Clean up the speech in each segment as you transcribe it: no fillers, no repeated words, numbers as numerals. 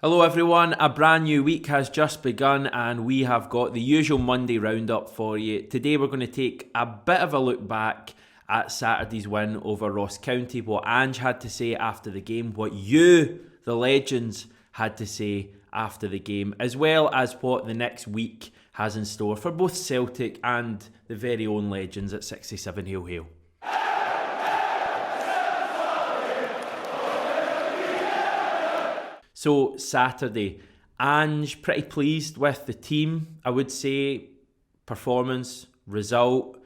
Hello everyone, a brand new week has just begun and we have got the usual Monday roundup for you. Today we're going to take a bit of a look back at Saturday's win over Ross County, what Ange had to say after the game, what you, the legends, had to say after the game, as well as what the next week has in store for both Celtic and the very own legends at 67 Hail Hail. So Saturday, Ange pretty pleased with the team, I would say, performance, result.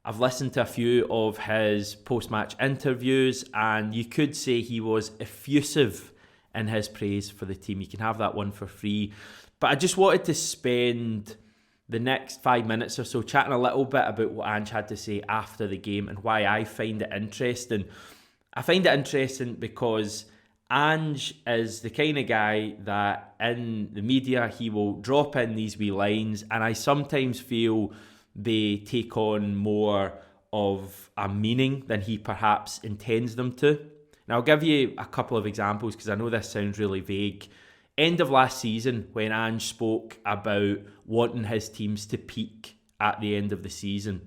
I've listened to a few of his post-match interviews and you could say he was effusive in his praise for the team. You can have that one for free. But I just wanted to spend the next 5 minutes or so chatting a little bit about what Ange had to say after the game and why I find it interesting. I find it interesting because Ange is the kind of guy that in the media he will drop in these wee lines, and I sometimes feel they take on more of a meaning than he perhaps intends them to. Now I'll give you a couple of examples because I know this sounds really vague. End of last season when Ange spoke about wanting his teams to peak at the end of the season.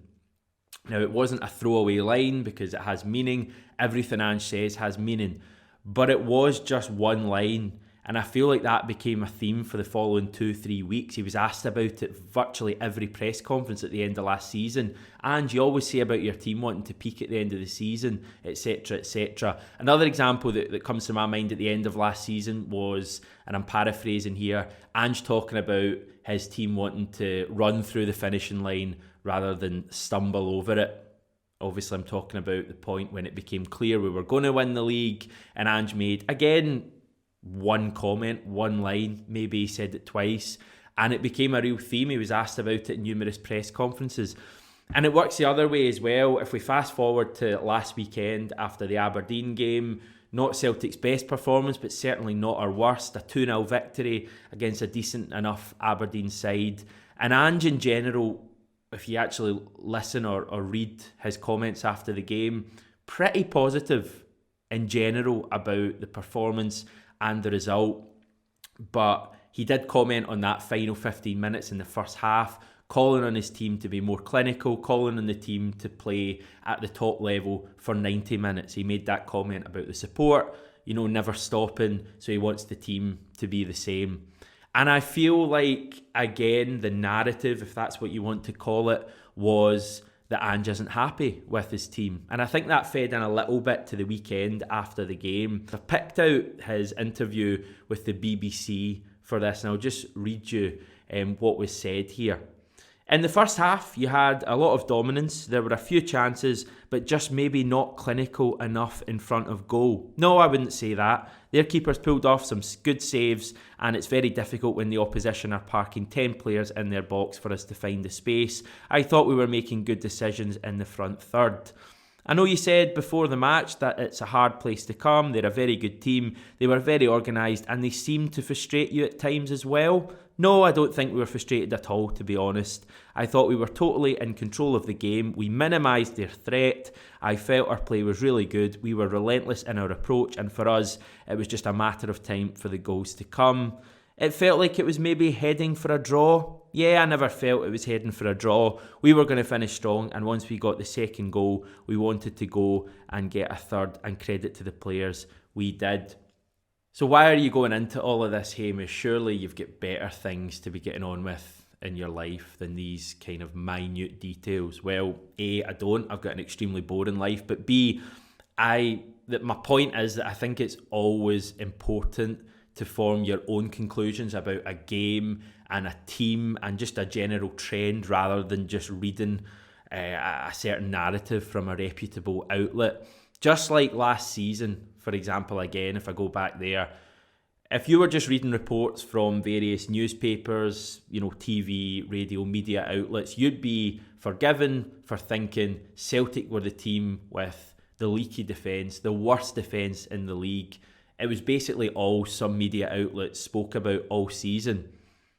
Now it wasn't a throwaway line because it has meaning. Everything Ange says has meaning. But it was just one line, and I feel like that became a theme for the following 2-3 weeks. He was asked about it virtually every press conference at the end of last season. And you always say about your team wanting to peak at the end of the season, etc, etc. Another example that comes to my mind at the end of last season was, and I'm paraphrasing here, Ange talking about his team wanting to run through the finishing line rather than stumble over it. Obviously, I'm talking about the point when it became clear we were going to win the league, and Ange made, again, one comment, one line, maybe he said it twice, and it became a real theme. He was asked about it in numerous press conferences. And it works the other way as well. If we fast forward to last weekend after the Aberdeen game, not Celtic's best performance, but certainly not our worst, a 2-0 victory against a decent enough Aberdeen side. And Ange in general, if you actually listen or read his comments after the game, pretty positive in general about the performance and the result. But he did comment on that final 15 minutes in the first half, calling on his team to be more clinical, calling on the team to play at the top level for 90 minutes. He made that comment about the support, never stopping, so he wants the team to be the same. And I feel like, again, the narrative, if that's what you want to call it, was that Ange isn't happy with his team. And I think that fed in a little bit to the weekend after the game. I've picked out his interview with the BBC for this, and I'll just read you what was said here. In the first half, you had a lot of dominance. There were a few chances, but just maybe not clinical enough in front of goal. No, I wouldn't say that. Their keepers pulled off some good saves, and it's very difficult when the opposition are parking 10 players in their box for us to find the space. I thought we were making good decisions in the front third. I know you said before the match that it's a hard place to come. They're a very good team. They were very organised and they seemed to frustrate you at times as well. No, I don't think we were frustrated at all, to be honest. I thought we were totally in control of the game. We minimised their threat. I felt our play was really good. We were relentless in our approach, and for us, it was just a matter of time for the goals to come. It felt like it was maybe heading for a draw. Yeah, I never felt it was heading for a draw. We were going to finish strong, and once we got the second goal, we wanted to go and get a third, and credit to the players, we did. So why are you going into all of this, Hamish? Surely you've got better things to be getting on with in your life than these kind of minute details. Well, A, I don't. I've got an extremely boring life. But B, my point is that I think it's always important to form your own conclusions about a game and a team and just a general trend rather than just reading a certain narrative from a reputable outlet. Just like last season, for example, again, if I go back there, if you were just reading reports from various newspapers, TV, radio, media outlets, you'd be forgiven for thinking Celtic were the team with the leaky defence, the worst defence in the league. It was basically all some media outlets spoke about all season.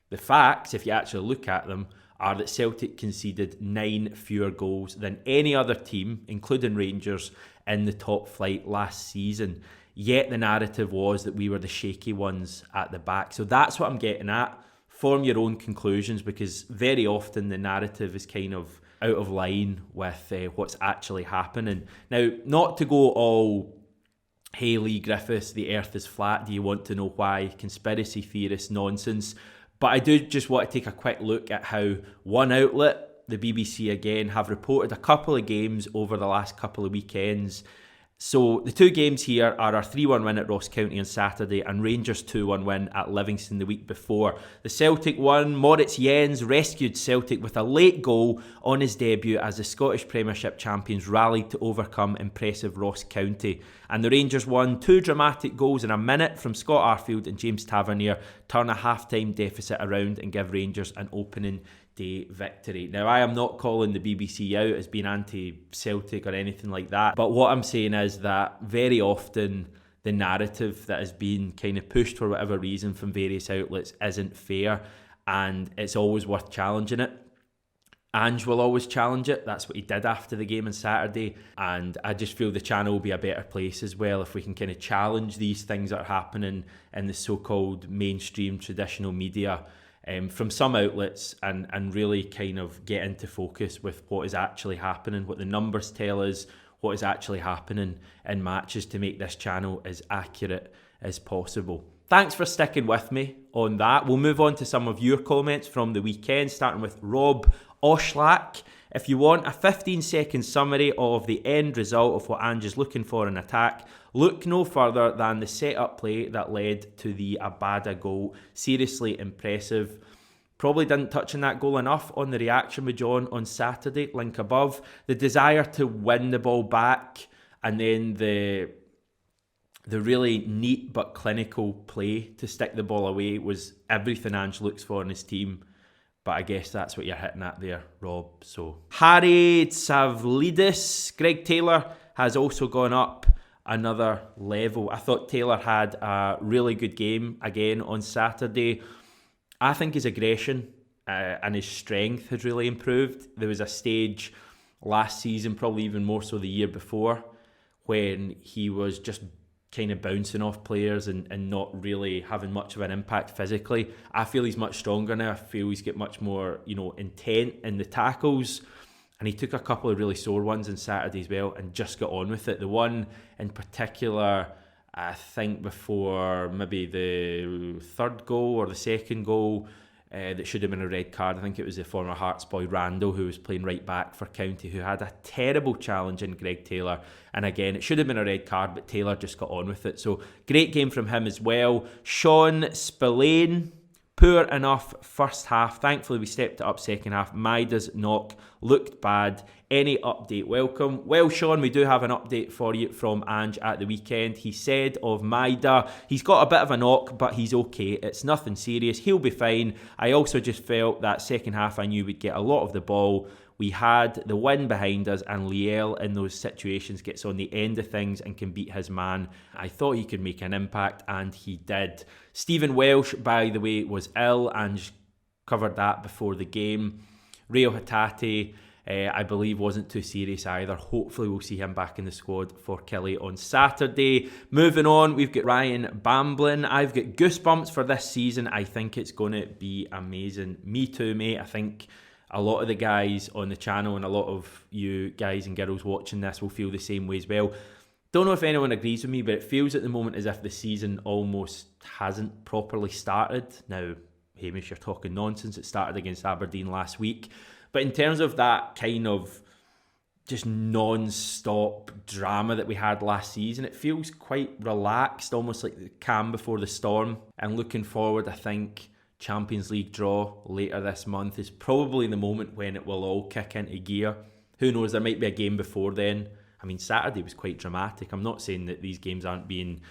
The facts, if you actually look at them, are that Celtic conceded 9 fewer goals than any other team, including Rangers, in the top flight last season. yet the narrative was that we were the shaky ones at the back. So that's what I'm getting at. Form your own conclusions, because very often the narrative is kind of out of line with what's actually happening. Now, not to go all, hey Lee Griffiths, the earth is flat, do you want to know why? Conspiracy theorist nonsense. But I do just want to take a quick look at how one outlet, the BBC again, have reported a couple of games over the last couple of weekends. So the two games here are our 3-1 win at Ross County on Saturday and Rangers' 2-1 win at Livingston the week before. The Celtic one, Moritz Jens rescued Celtic with a late goal on his debut as the Scottish Premiership champions rallied to overcome impressive Ross County. And the Rangers won 2 dramatic goals in a minute from Scott Arfield and James Tavernier, turn a half-time deficit around and give Rangers an opening day victory. Now, I am not calling the BBC out as being anti-Celtic or anything like that, but what I'm saying is that very often the narrative that has been kind of pushed for whatever reason from various outlets isn't fair, and it's always worth challenging it. Ange will always challenge it. That's what he did after the game on Saturday, and I just feel the channel will be a better place as well if we can kind of challenge these things that are happening in the so-called mainstream traditional media from some outlets, and really kind of get into focus with what is actually happening, what the numbers tell us, what is actually happening in matches, to make this channel as accurate as possible. Thanks for sticking with me on that. We'll move on to some of your comments from the weekend, starting with Rob Oshlak. If you want a 15-second summary of the end result of what Ange is looking for in attack, look no further than the set-up play that led to the Abada goal. Seriously impressive. Probably didn't touch on that goal enough on the reaction with John on Saturday, link above. The desire to win the ball back, and then the really neat but clinical play to stick the ball away was everything Ange looks for in his team. But I guess that's what you're hitting at there, Rob. So Harry Tsavlidis, Greg Taylor has also gone up another level. I thought Taylor had a really good game again on Saturday. I think his aggression and his strength has really improved. There was a stage last season, probably even more so the year before, when he was just kind of bouncing off players and not really having much of an impact physically. I feel he's much stronger now. I feel he's got much more, intent in the tackles. And he took a couple of really sore ones on Saturday as well and just got on with it. The one in particular, I think before maybe the third goal or the second goal, that should have been a red card. I think it was the former Hearts boy Randall, who was playing right back for County, who had a terrible challenge in Greg Taylor. And again, it should have been a red card, but Taylor just got on with it. So great game from him as well. Sean Spillane, poor enough first half. Thankfully, we stepped it up second half. Maida's knock looked bad. Any update welcome? Well, Sean, we do have an update for you from Ange at the weekend. He said of Maida, he's got a bit of a knock, but he's okay. It's nothing serious. He'll be fine. I also just felt that second half I knew we'd get a lot of the ball. We had the win behind us, and Liel in those situations gets on the end of things and can beat his man. I thought he could make an impact, and he did. Stephen Welsh, by the way, was ill, and covered that before the game. Rio Hatate, I believe, wasn't too serious either. Hopefully we'll see him back in the squad for Kelly on Saturday. Moving on, we've got Ryan Bamblin. I've got goosebumps for this season. I think it's going to be amazing. Me too, mate. I think a lot of the guys on the channel and a lot of you guys and girls watching this will feel the same way as well. Don't know if anyone agrees with me, but it feels at the moment as if the season almost hasn't properly started. Now, Hamish, you're talking nonsense. It started against Aberdeen last week. But in terms of that kind of just non-stop drama that we had last season, it feels quite relaxed, almost like the calm before the storm. And looking forward, I think Champions League draw later this month is probably the moment when it will all kick into gear. Who knows, there might be a game before then. I mean, Saturday was quite dramatic. I'm not saying that these games haven't been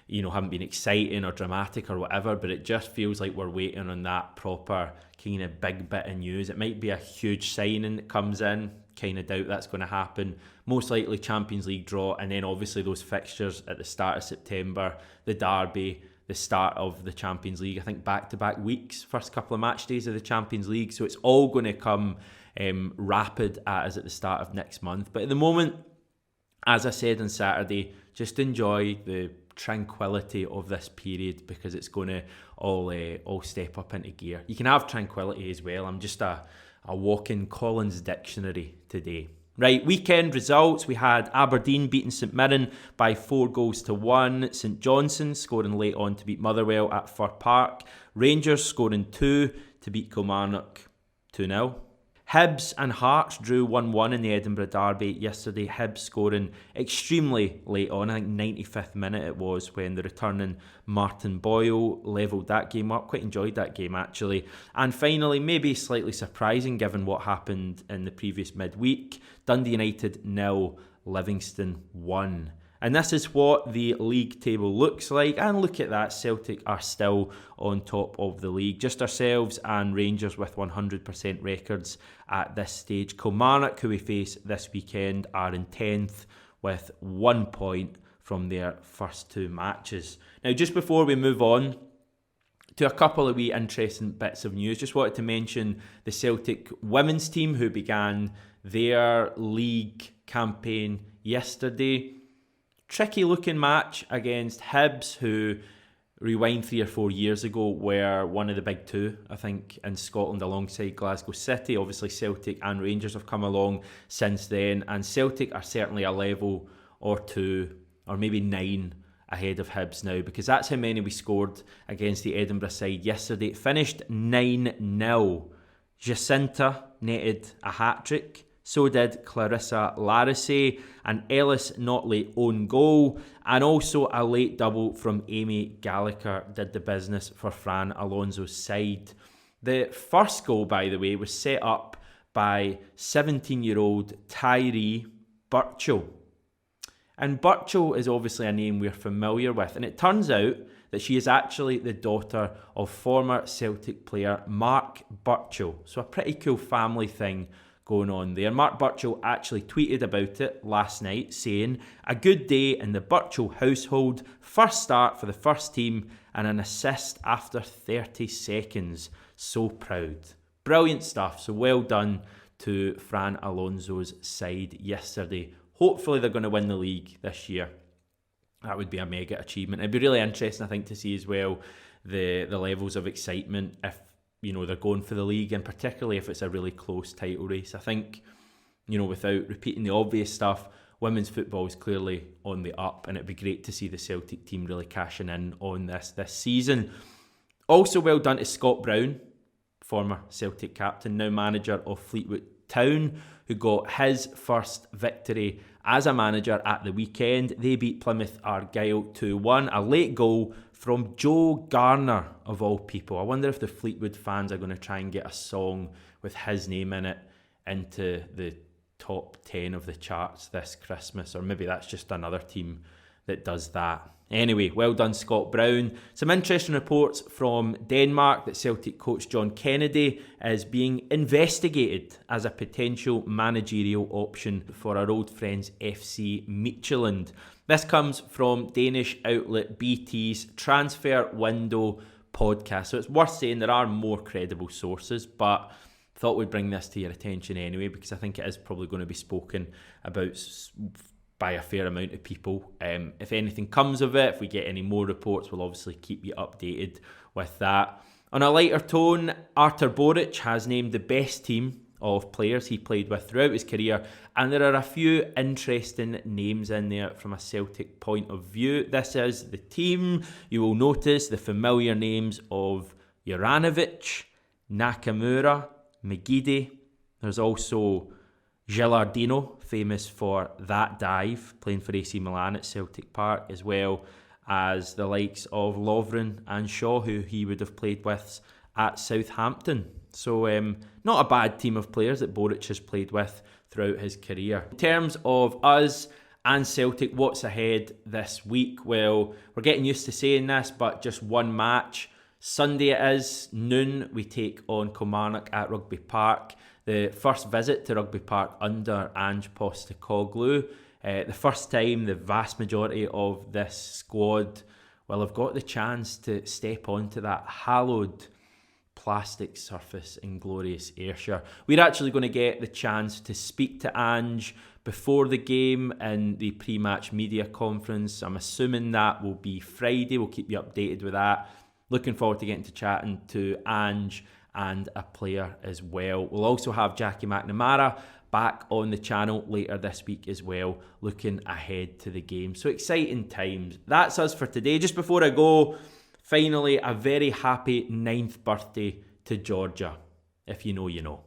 exciting or dramatic or whatever, but it just feels like we're waiting on that proper kind of big bit of news. It might be a huge signing that comes in. Kind of doubt that's going to happen. Most likely Champions League draw, and then obviously those fixtures at the start of September, the derby, the start of the Champions League. I think back-to-back weeks, first couple of match days of the Champions League. So it's all going to come rapid at us at the start of next month. But at the moment, as I said on Saturday, just enjoy the tranquility of this period, because it's going to all step up into gear. You can have tranquility as well. I'm just a walking Collins dictionary today. Right, weekend results. We had Aberdeen beating St Mirren by 4-1. St Johnstone scoring late on to beat Motherwell at Fir Park. Rangers scoring 2 to beat Kilmarnock 2-0. Hibs and Hearts drew 1-1 in the Edinburgh Derby yesterday. Hibs scoring extremely late on, I think 95th minute it was, when the returning Martin Boyle levelled that game up. Quite enjoyed that game actually. And finally, maybe slightly surprising given what happened in the previous midweek, Dundee United 0, Livingston 1. And this is what the league table looks like. And look at that, Celtic are still on top of the league. Just ourselves and Rangers with 100% records at this stage. Kilmarnock, who we face this weekend, are in 10th with 1 point from their first 2 matches. Now, just before we move on to a couple of wee interesting bits of news, just wanted to mention the Celtic women's team, who began their league campaign yesterday. Tricky looking match against Hibs, who, rewind 3 or 4 years ago, were one of the big 2, I think, in Scotland alongside Glasgow City. Obviously Celtic and Rangers have come along since then, and Celtic are certainly a level or 2 or maybe 9 ahead of Hibs now, because that's how many we scored against the Edinburgh side yesterday. It finished 9-0. Jacinta netted a hat-trick. So did Clarissa Larisey, and Ellis Notley own goal, and also a late double from Amy Gallagher did the business for Fran Alonso's side. The first goal, by the way, was set up by 17-year-old Tyree Burchell. And Burchell is obviously a name we're familiar with, and it turns out that she is actually the daughter of former Celtic player Mark Burchell. So a pretty cool family thing going on there. Mark Burchell actually tweeted about it last night, saying, "A good day in the Burchell household, first start for the first team and an assist after 30 seconds. So proud." Brilliant stuff. So well done to Fran Alonso's side yesterday. Hopefully they're going to win the league this year. That would be a mega achievement. It'd be really interesting, I think, to see as well the levels of excitement if, you know, they're going for the league, and particularly if it's a really close title race. I think, you know, without repeating the obvious stuff, women's football is clearly on the up, and it'd be great to see the Celtic team really cashing in on this season. Also well done to Scott Brown, former Celtic captain, now manager of Fleetwood Town, who got his first victory as a manager at the weekend. They beat Plymouth Argyle 2-1, a late goal from Joe Garner, of all people. I wonder if the Fleetwood fans are going to try and get a song with his name in it into the top 10 of the charts this Christmas, or maybe that's just another team that does that. Anyway, well done Scott Brown. Some interesting reports from Denmark that Celtic coach John Kennedy is being investigated as a potential managerial option for our old friends FC Midtjylland. This comes from Danish outlet BT's Transfer Window podcast. So it's worth saying there are more credible sources, but thought we'd bring this to your attention anyway, because I think it is probably going to be spoken about by a fair amount of people. If anything comes of it, if we get any more reports, we'll obviously keep you updated with that. On a lighter tone, Artur Boric has named the best team of players he played with throughout his career, and there are a few interesting names in there from a Celtic point of view. This is the team. You will notice the familiar names of Juranovic, Nakamura, Megidi. There's also Gilardino, famous for that dive, playing for AC Milan at Celtic Park, as well as the likes of Lovren and Shaw, who he would have played with at Southampton. So not a bad team of players that Boric has played with throughout his career. In terms of us and Celtic, what's ahead this week? Well, we're getting used to saying this, but just one match. Sunday it is, noon, we take on Kilmarnock at Rugby Park. The first visit to Rugby Park under Ange Postecoglou. The first time the vast majority of this squad will have got the chance to step onto that hallowed plastic surface in glorious Ayrshire. We're actually going to get the chance to speak to Ange before the game in the pre-match media conference. I'm assuming that will be Friday. We'll keep you updated with that. Looking forward to getting to chatting to Ange and a player as well. We'll also have Jackie McNamara back on the channel later this week as well, looking ahead to the game. So exciting times. That's us for today. Just before I go, finally, a very happy 9th birthday to Georgia. If you know, you know.